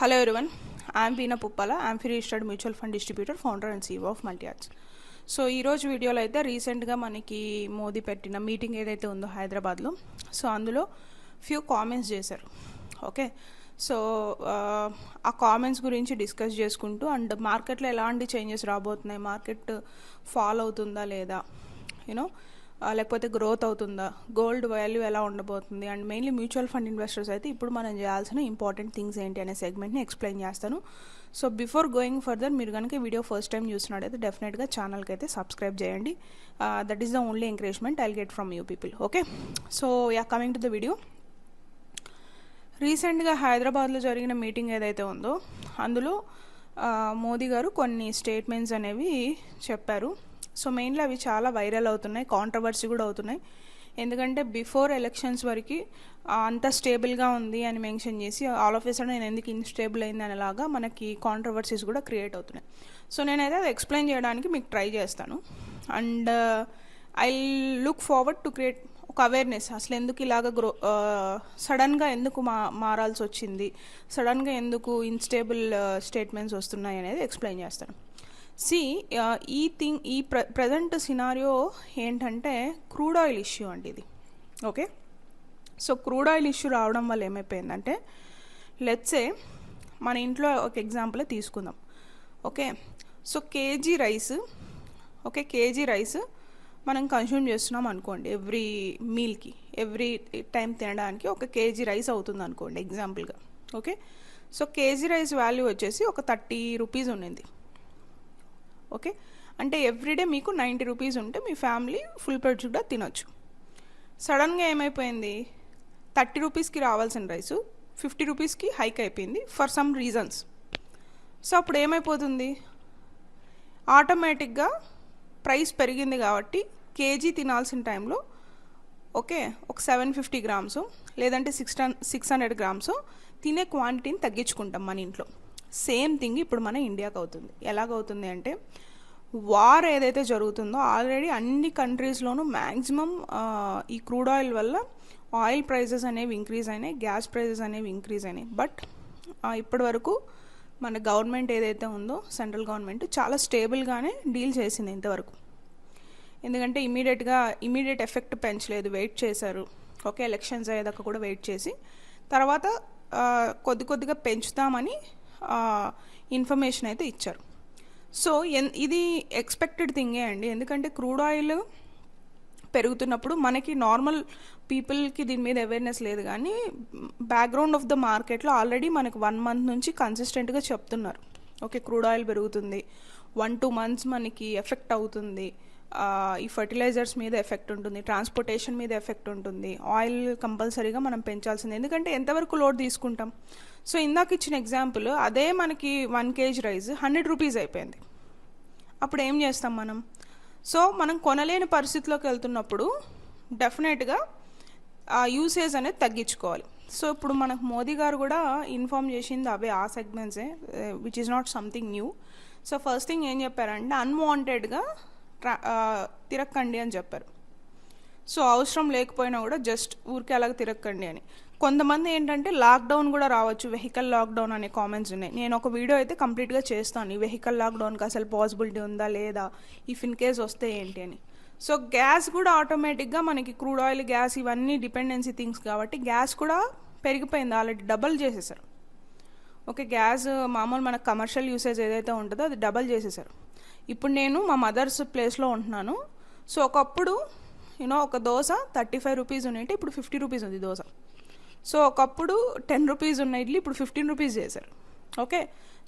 Hello everyone, I am Veena Puppala. I am free registered mutual fund distributor, founder and CEO of Multi-Arts. So ఈరోజు వీడియోలో అయితే రీసెంట్గా మనకి మోదీ పెట్టిన meeting ఏదైతే ఉందో హైదరాబాద్లో, సో అందులో ఫ్యూ కామెంట్స్ చేశారు. ఓకే, సో ఆ కామెంట్స్ గురించి డిస్కస్ చేసుకుంటూ అండ్ మార్కెట్లో ఎలాంటి చేంజెస్ రాబోతున్నాయి, మార్కెట్ ఫాల్ అవుతుందా లేదా, యూనో లేకపోతే గ్రోత్ అవుతుందా, గోల్డ్ వాల్యూ ఎలా ఉండబోతుంది, and mainly mutual fund investors అయితే ఇప్పుడు మనం చేయాల్సిన ఇంపార్టెంట్ థింగ్స్ ఏంటి అనే సెగ్మెంట్ని ఎక్స్ప్లెయిన్ చేస్తాను. సో బిఫోర్ గోయింగ్ ఫర్దర్, మీరు కనుక వీడియో ఫస్ట్ టైం చూసినట్టయితే డెఫినెట్గా ఛానల్కి అయితే సబ్స్క్రైబ్ చేయండి. That is the only encouragement I'll get from you people. Okay, so coming to the video. రీసెంట్గా హైదరాబాద్లో జరిగిన మీటింగ్ ఏదైతే ఉందో అందులో మోదీ గారు కొన్ని స్టేట్మెంట్స్ అనేవి చెప్పారు. సో మెయిన్లీ అవి చాలా వైరల్ అవుతున్నాయి, కాంట్రవర్సీ కూడా అవుతున్నాయి. ఎందుకంటే బిఫోర్ ఎలక్షన్స్ వరకు అంత స్టేబుల్గా ఉంది అని మెన్షన్ చేసి ఆల్ ఆఫ్ ఏ సడన్ నేను ఎందుకు ఇన్స్టేబుల్ అయింది అనేలాగా మనకి కాంట్రవర్సీస్ కూడా క్రియేట్ అవుతున్నాయి. సో నేనైతే అది ఎక్స్ప్లెయిన్ చేయడానికి మీకు ట్రై చేస్తాను. And I look forward to create ఒక అవేర్నెస్, అసలు ఎందుకు ఇలాగ సడన్గా ఎందుకు మారాల్సి వచ్చింది, సడన్గా ఎందుకు ఇన్స్టేబుల్ స్టేట్మెంట్స్ వస్తున్నాయి అనేది ఎక్స్ప్లెయిన్ చేస్తాను. ఈ ప్రజెంట్ సినారియో ఏంటంటే క్రూడ్ ఆయిల్ ఇష్యూ అండి ఇది. Okay, so crude oil issue రావడం వల్ల ఏమైపోయిందంటే, లెట్సే మన ఇంట్లో ఒక ఎగ్జాంపుల్ తీసుకుందాం. ఓకే, సో కేజీ రైస్ మనం కన్స్యూమ్ చేస్తున్నాం అనుకోండి, ఎవ్రీ మీల్కి, ఎవ్రీ టైం తినడానికి ఒక కేజీ రైస్ అవుతుంది అనుకోండి ఎగ్జాంపుల్గా. Okay, so KG rice value వచ్చేసి ఒక 30 రూపీస్ ఉన్నింది. ఓకే, అంటే ఎవ్రీడే మీకు 90 రూపీస్ ఉంటే మీ ఫ్యామిలీ ఫుల్ ప్లేట్గా తినొచ్చు. సడన్గా ఏమైపోయింది, 30 రూపీస్కి రావాల్సిన రైసు 50 రూపీస్కి హైక్ అయిపోయింది ఫర్ సమ్ రీజన్స్. సో అప్పుడు ఏమైపోతుంది, ఆటోమేటిక్గా ప్రైస్ పెరిగింది కాబట్టి కేజీ తినాల్సిన టైంలో ఓకే ఒక 750 గ్రామ్స్ లేదంటే 600 గ్రామ్స్ తినే క్వాంటిటీని తగ్గించుకుంటాం మన ఇంట్లో. సేమ్ థింగ్ ఇప్పుడు మన ఇండియాకి అవుతుంది. ఎలాగవుతుంది అంటే, వార్ ఏదైతే జరుగుతుందో ఆల్రెడీ అన్ని కంట్రీస్లోనూ మ్యాక్సిమం ఈ క్రూడ్ ఆయిల్ వల్ల ఆయిల్ ప్రైజెస్ అనేవి ఇంక్రీజ్ అయినాయి, గ్యాస్ ప్రైజెస్ అనేవి ఇంక్రీజ్ అయినాయి. బట్ ఇప్పటి వరకు మన గవర్నమెంట్ ఏదైతే ఉందో సెంట్రల్ గవర్నమెంట్ చాలా స్టేబుల్గానే డీల్ చేసింది ఇంతవరకు. ఎందుకంటే ఇమీడియట్ ఎఫెక్ట్ పెంచలేదు, వెయిట్ చేశారు. ఓకే, ఎలక్షన్స్ అయ్యేదాకా కూడా వెయిట్ చేసి తర్వాత కొద్దిగా పెంచుతామని ఇన్ఫర్మేషన్ అయితే ఇచ్చారు. సో ఇది ఎక్స్పెక్టెడ్ థింగే అండి. ఎందుకంటే క్రూడ్ ఆయిల్ పెరుగుతున్నప్పుడు మనకి నార్మల్ పీపుల్కి దీని మీద అవేర్నెస్ లేదు, కానీ బ్యాక్గ్రౌండ్ ఆఫ్ ద మార్కెట్లో ఆల్రెడీ మనకు 1 month నుంచి కన్సిస్టెంట్గా చెప్తున్నారు. ఓకే, క్రూడ్ ఆయిల్ పెరుగుతుంది, 1-2 months మనకి ఎఫెక్ట్ అవుతుంది, ఈ ఫర్టిలైజర్స్ మీద ఎఫెక్ట్ ఉంటుంది, ట్రాన్స్పోర్టేషన్ మీద ఎఫెక్ట్ ఉంటుంది, ఆయిల్ కంపల్సరీగా మనం పెంచాల్సింది. ఎందుకంటే ఎంతవరకు లోడ్ తీసుకుంటాం. సో ఇందాక ఇచ్చిన ఎగ్జాంపుల్, అదే మనకి 1 kg రైస్ 100 రూపీస్ అయిపోయింది. అప్పుడు ఏం చేస్తాం మనం? సో మనం కొనలేని పరిస్థితిలోకి వెళ్తున్నప్పుడు డెఫినెట్గా ఆ యూసేజ్ అనేది తగ్గించుకోవాలి. సో ఇప్పుడు మనకు మోదీ గారు కూడా ఇన్ఫార్మ్ చేసింది అవే, ఆ సెగ్మెంట్సే, which is not something new. So first thing ఏం చెప్పారంటే, అన్వాంటెడ్గా తిరక్కండి అని చెప్పారు. సో అవసరం లేకపోయినా కూడా జస్ట్ ఊరికే అలాగ తిరక్కండి అని. కొంతమంది ఏంటంటే లాక్డౌన్ కూడా రావచ్చు, వెహికల్ లాక్డౌన్ అనే కామెంట్స్ ఉన్నాయి. నేను ఒక వీడియో అయితే కంప్లీట్గా చేస్తాను, ఈ వెహికల్ లాక్డౌన్కి అసలు పాసిబిలిటీ ఉందా లేదా, ఇఫ్ ఇన్ కేస్ వస్తే ఏంటి అని. సో గ్యాస్ కూడా ఆటోమేటిక్గా మనకి క్రూడ్ ఆయిల్, గ్యాస్ ఇవన్నీ డిపెండెన్సీ థింగ్స్ కాబట్టి గ్యాస్ కూడా పెరిగిపోయింది, ఆల్రెడీ డబల్ చేసేసారు. ఓకే, గ్యాస్ మామూలు మన కమర్షియల్ యూసేజ్ ఏదైతే ఉంటుందో అది డబల్ చేసేసారు. ఇప్పుడు నేను మా మదర్స్ ప్లేస్లో ఉంటున్నాను. సో ఒకప్పుడు ఒక దోశ 35 రూపీస్ ఉన్నట్టు ఇప్పుడు 50 రూపీస్ ఉంది దోశ. సో ఒకప్పుడు 10 రూపీస్ ఉన్న ఇడ్లీ ఇప్పుడు 15 రూపీస్ చేశారు. ఓకే,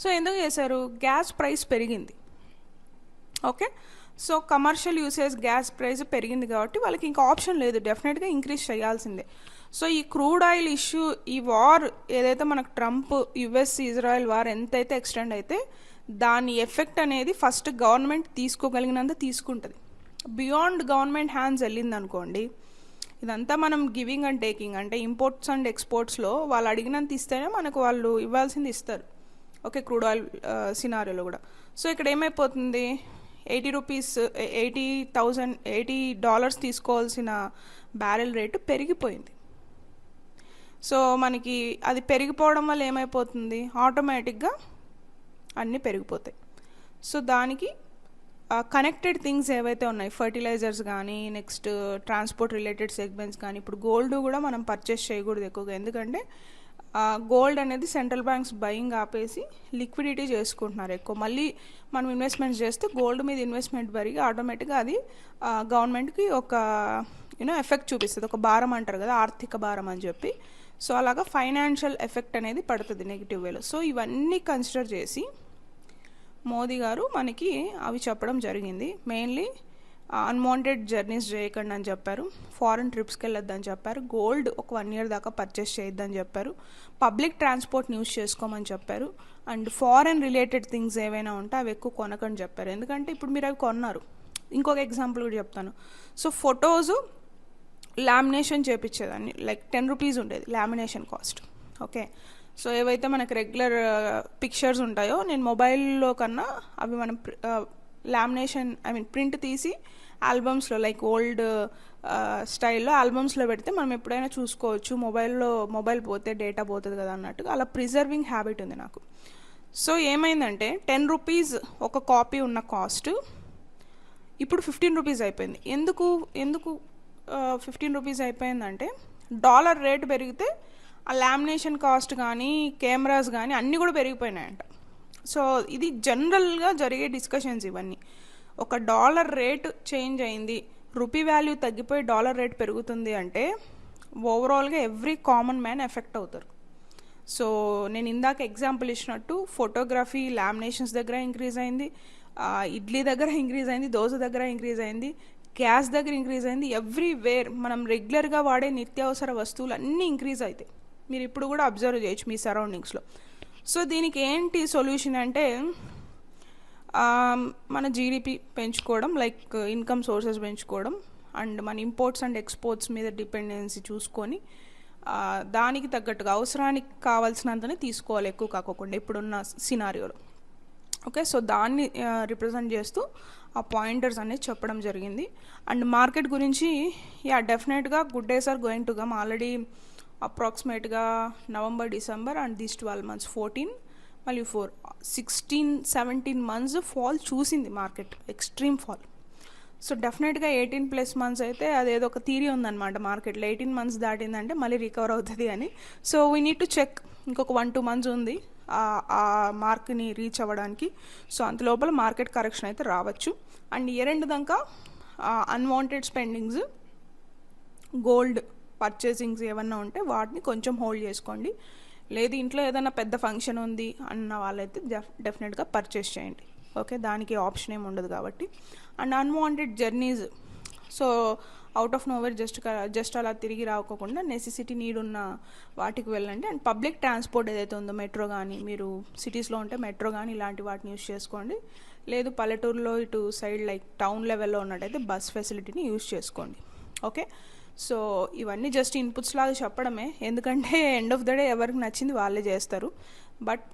సో ఎందుకు చేశారు? గ్యాస్ ప్రైస్ పెరిగింది. Okay, so commercial usage gas price పెరిగింది కాబట్టి వాళ్ళకి ఇంకా ఆప్షన్ లేదు, డెఫినెట్గా ఇంక్రీజ్ చేయాల్సిందే. సో ఈ క్రూడ్ ఆయిల్ ఇష్యూ, ఈ వార్ ఏదైతే మనకు ట్రంప్ యుఎస్ ఇజ్రాయెల్ వార్ ఎంతైతే ఎక్స్టెండ్ అయితే దాని ఎఫెక్ట్ అనేది ఫస్ట్ గవర్నమెంట్ తీసుకోగలిగినంత తీసుకుంటుంది. బియాండ్ గవర్నమెంట్ హ్యాండ్స్ వెళ్ళింది అనుకోండి, ఇదంతా మనం గివింగ్ అండ్ టేకింగ్, అంటే ఇంపోర్ట్స్ అండ్ ఎక్స్పోర్ట్స్లో వాళ్ళు అడిగినంత ఇస్తేనే మనకు వాళ్ళు ఇవ్వాల్సింది ఇస్తారు. ఓకే, క్రూడ్ ఆయిల్ సినారియోలో కూడా. సో ఇక్కడ ఏమైపోతుంది, $80 తీసుకోవాల్సిన బ్యారెల్ రేటు పెరిగిపోయింది. సో మనకి అది పెరిగిపోవడం వల్ల ఏమైపోతుంది, ఆటోమేటిక్గా అన్నీ పెరిగిపోతాయి. సో దానికి కనెక్టెడ్ థింగ్స్ ఏవైతే ఉన్నాయి, ఫర్టిలైజర్స్ కానీ, నెక్స్ట్ ట్రాన్స్పోర్ట్ రిలేటెడ్ సెగ్మెంట్స్ కానీ, ఇప్పుడు గోల్డ్ కూడా మనం పర్చేస్ చేయకూడదు ఎక్కువగా, ఎందుకంటే గోల్డ్ అనేది సెంట్రల్ బ్యాంక్స్ బయింగ్ ఆపేసి లిక్విడిటీ చేసుకుంటున్నారు ఎక్కువ. మళ్ళీ మనం ఇన్వెస్ట్మెంట్స్ చేస్తే గోల్డ్ మీద ఇన్వెస్ట్మెంట్ పెరిగి ఆటోమేటిక్గా అది గవర్నమెంట్కి ఒక ఎఫెక్ట్ చూపిస్తుంది, ఒక భారం అంటారు కదా, ఆర్థిక భారం అని చెప్పి. సో అలాగా ఫైనాన్షియల్ ఎఫెక్ట్ అనేది పడుతుంది నెగిటివ్ వేలో. సో ఇవన్నీ కన్సిడర్ చేసి మోదీ గారు మనకి అవి చెప్పడం జరిగింది. మెయిన్లీ అన్వాంటెడ్ జర్నీస్ చేయకండి అని చెప్పారు, ఫారెన్ ట్రిప్స్కి వెళ్ళొద్దని చెప్పారు, గోల్డ్ ఒక 1 year దాకా పర్చేస్ చేయొద్దని చెప్పారు, పబ్లిక్ ట్రాన్స్పోర్ట్ని యూస్ చేసుకోమని చెప్పారు, అండ్ ఫారెన్ రిలేటెడ్ థింగ్స్ ఏవైనా ఉంటే అవి ఎక్కువ కొనకని చెప్పారు. ఎందుకంటే ఇప్పుడు మీరు అవి కొన్నారు. ఇంకొక ఎగ్జాంపుల్ కూడా చెప్తాను. సో ఫొటోస్ లామినేషన్ చేయించేదాన్ని, లైక్ 10 rupees ఉండేది లామినేషన్ కాస్ట్. ఓకే, సో ఏవైతే మనకు రెగ్యులర్ పిక్చర్స్ ఉంటాయో, నేను మొబైల్లో కన్నా అవి మనం లామినేషన్ ప్రింట్ తీసి ఆల్బమ్స్లో, లైక్ ఓల్డ్ స్టైల్లో ఆల్బమ్స్లో పెడితే మనం ఎప్పుడైనా చూసుకోవచ్చు. మొబైల్ పోతే డేటా పోతుంది కదా అన్నట్టుగా అలా ప్రిజర్వింగ్ హ్యాబిట్ ఉంది నాకు. సో ఏమైందంటే 10 rupees ఒక కాపీ ఉన్న కాస్ట్ ఇప్పుడు 15 rupees అయిపోయింది. ఎందుకు 15 rupees అయిపోయిందంటే, డాలర్ రేట్ పెరిగితే ఆ లామినేషన్ కాస్ట్ కానీ, కెమెరాస్ కానీ అన్నీ కూడా పెరిగిపోయినాయంట. సో ఇది జనరల్గా జరిగే డిస్కషన్స్ ఇవన్నీ. ఒక డాలర్ రేట్ చేంజ్ అయింది, రూపీ వాల్యూ తగ్గిపోయి డాలర్ రేట్ పెరుగుతుంది అంటే ఓవరాల్గా ఎవ్రీ కామన్ మ్యాన్ ఎఫెక్ట్ అవుతారు. సో నేను ఇందాక ఎగ్జాంపుల్ ఇచ్చినట్టు ఫోటోగ్రఫీ లామినేషన్స్ దగ్గర ఇంక్రీజ్ అయింది, ఇడ్లీ దగ్గర ఇంక్రీజ్ అయింది, దోశ దగ్గర ఇంక్రీజ్ అయింది, గ్యాస్ దగ్గర ఇంక్రీజ్ అయింది, ఎవ్రీవేర్ మనం రెగ్యులర్గా వాడే నిత్యావసర వస్తువులు అన్నీ ఇంక్రీజ్ అవుతాయి. మీరు ఇప్పుడు కూడా అబ్జర్వ్ చేయొచ్చు మీ సరౌండింగ్స్లో. సో దీనికి ఏంటి సొల్యూషన్ అంటే, మన జీడిపి పెంచుకోవడం, లైక్ ఇన్కమ్ సోర్సెస్ పెంచుకోవడం, అండ్ మన ఇంపోర్ట్స్ అండ్ ఎక్స్పోర్ట్స్ మీద డిపెండెన్సీ చూసుకొని దానికి తగ్గట్టుగా అవసరానికి కావాల్సినంతనే తీసుకోవాలి, ఎక్కువ కాకోకుండా ఇప్పుడున్న సినారియోలో. ఓకే, సో దాన్ని రిప్రజెంట్ చేస్తూ ఆ పాయింటర్స్ అనేది చెప్పడం జరిగింది. అండ్ మార్కెట్ గురించి డెఫినెట్గా good days are going to come. Already అప్రాక్సిమేట్గా November, December and these 12 months 14 మళ్ళీ 4 16-17 months ఫాల్ చూసింది మార్కెట్, ఎక్స్ట్రీమ్ ఫాల్. సో డెఫినెట్గా 18+ months అయితే అదేదో ఒక థియరీ ఉందన్నమాట మార్కెట్లో, 18 months దాటిందంటే మళ్ళీ రికవర్ అవుతుంది అని. So we need to check, ఇంకొక 1-2 months ఉంది ఆ మార్క్ని రీచ్ అవ్వడానికి. సో అంత లోపల మార్కెట్ కరెక్షన్ అయితే రావచ్చు. అండ్ ఇయర్ ఎండ్ దాకా అన్వాంటెడ్ స్పెండింగ్స్, గోల్డ్ పర్చేసింగ్స్ ఏమన్నా ఉంటే వాటిని కొంచెం హోల్డ్ చేసుకోండి. లేదు ఇంట్లో ఏదైనా పెద్ద ఫంక్షన్ ఉంది అన్న వాళ్ళైతే డెఫినెట్గా పర్చేస్ చేయండి. ఓకే, దానికి ఆప్షన్ ఏమి ఉండదు కాబట్టి. And unwanted journeys, so out of nowhere just అలా తిరిగి రాకోకుండా నెసెసిటీ నీడ్ ఉన్న వాటికి వెళ్ళండి. అండ్ పబ్లిక్ ట్రాన్స్పోర్ట్ ఏదైతే ఉందో, మెట్రో కానీ, మీరు సిటీస్లో ఉంటే మెట్రో కానీ ఇలాంటి వాటిని యూస్ చేసుకోండి. లేదు పల్లెటూరులో ఇటు సైడ్ లైక్ టౌన్ లెవెల్లో ఉన్నట్టయితే బస్ ఫెసిలిటీని యూస్ చేసుకోండి. ఓకే, సో ఇవన్నీ జస్ట్ ఇన్పుట్స్ లాగా చెప్పడమే, ఎందుకంటే ఎండ్ ఆఫ్ ద డే ఎవరికి నచ్చింది వాళ్ళే చేస్తారు. బట్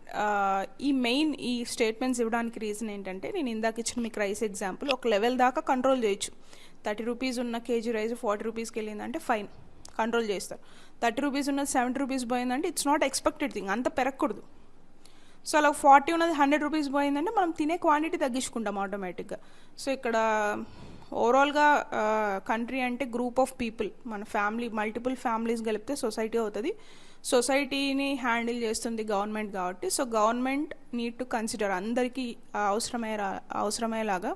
ఈ స్టేట్మెంట్స్ ఇవ్వడానికి రీజన్ ఏంటంటే, నేను ఇందాక ఇచ్చిన మీకు రైస్ ఎగ్జాంపుల్, ఒక లెవెల్ దాకా కంట్రోల్ చేయొచ్చు. 30 rupees ఉన్న కేజీ రైస్ 40 rupeesకి వెళ్ళిందంటే ఫైన్, కంట్రోల్ చేస్తారు. 30 rupees ఉన్నది 70 rupees పోయిందంటే ఇట్స్ నాట్ ఎక్స్పెక్టెడ్ థింగ్, అంత పెరగకూడదు. సో అలా 40 ఉన్నది 100 rupees పోయిందంటే మనం తినే క్వాంటిటీ తగ్గించుకుంటాం ఆటోమేటిక్గా. సో ఇక్కడ ఓవరాల్గా కంట్రీ అంటే గ్రూప్ ఆఫ్ పీపుల్, మన ఫ్యామిలీ, మల్టిపుల్ ఫ్యామిలీస్ కలిపితే సొసైటీ అవుతుంది. సొసైటీని హ్యాండిల్ చేస్తుంది గవర్నమెంట్ కాబట్టి, so government need to consider అందరికీ అవసరమయ్యేలాగా,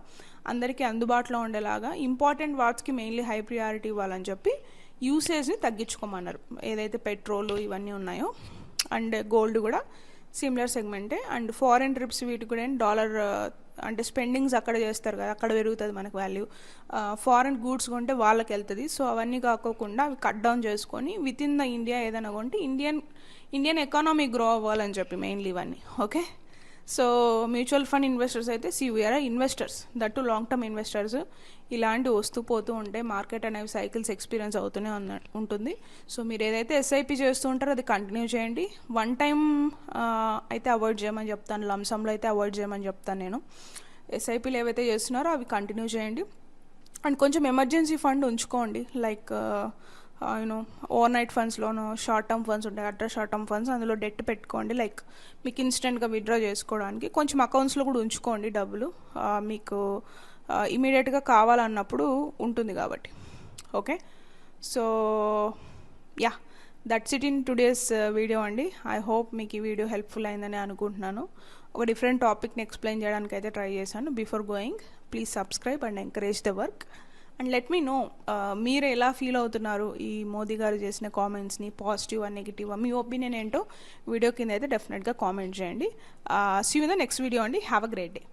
అందరికీ అందుబాటులో ఉండేలాగా ఇంపార్టెంట్ వాట్స్కి మెయిన్లీ హై ప్రియారిటీ ఇవ్వాలని చెప్పి యూసేజ్ని తగ్గించుకోమన్నారు. ఏదైతే పెట్రోల్ ఇవన్నీ ఉన్నాయో, అండ్ గోల్డ్ కూడా సిమిలర్ సెగ్మెంటే. అండ్ ఫారెన్ ట్రిప్స్ వీటికి కూడా డాలర్ అంటే స్పెండింగ్స్ అక్కడ చేస్తారు కదా, అక్కడ పెరుగుతుంది మనకు వాల్యూ. ఫారెన్ గూడ్స్ కొంటే వాళ్ళకి వెళ్తుంది. సో అవన్నీ కాకోకుండా అవి కట్ డౌన్ చేసుకొని విత్ ఇన్ ద ఇండియా ఏదైనా కొంటే ఇండియన్ ఎకానమీ గ్రో అవ్వాలని చెప్పి మెయిన్లీ ఇవన్నీ. Okay, so mutual fund investors అయితే we are investors, that too long term investors. ఇలాంటి వస్తూ పోతూ ఉంటే మార్కెట్ అనేవి సైకిల్స్ ఎక్స్పీరియన్స్ అవుతూనే ఉంటుంది. సో మీరు ఏదైతే ఎస్ఐపి చేస్తూ ఉంటారో అది కంటిన్యూ చేయండి. వన్ టైం అయితే అవాయిడ్ చేయమని చెప్తాను, లంసంలో అయితే అవాయిడ్ చేయమని చెప్తాను నేను. ఎస్ఐపీలు ఏవైతే చేస్తున్నారో అవి కంటిన్యూ చేయండి. అండ్ కొంచెం ఎమర్జెన్సీ ఫండ్ ఉంచుకోండి, లైక్ యూనో ఓవర్ నైట్ ఫండ్స్లోనో షార్ట్ టర్మ్ ఫండ్స్ ఉంటాయి, అట్లా షార్ట్ టర్మ్ ఫండ్స్, అందులో డెట్ పెట్టుకోండి. లైక్ మీకు ఇన్స్టెంట్గా విత్డ్రా చేసుకోవడానికి కొంచెం అకౌంట్స్లో కూడా ఉంచుకోండి డబ్బులు, మీకు ఇమీడియట్గా కావాలన్నప్పుడు ఉంటుంది కాబట్టి. Okay, so yeah, that's it in today's video అండి. ఐ హోప్ మీకు ఈ వీడియో హెల్ప్ఫుల్ అయిందని అనుకుంటున్నాను. ఒక డిఫరెంట్ టాపిక్ని ఎక్స్ప్లెయిన్ చేయడానికి అయితే ట్రై చేశాను. Before going please subscribe and encourage the work and let me know మీరు ఎలా ఫీల్ అవుతున్నారు ఈ మోదీ గారు చేసిన కామెంట్స్ని, పాజిటివ్ అండ్ నెగిటివ్, మీ ఒపీనియన్ ఏంటో వీడియో కింద అయితే డెఫినెట్గా కామెంట్ చేయండి. See you in the next video అండి. Have a great day.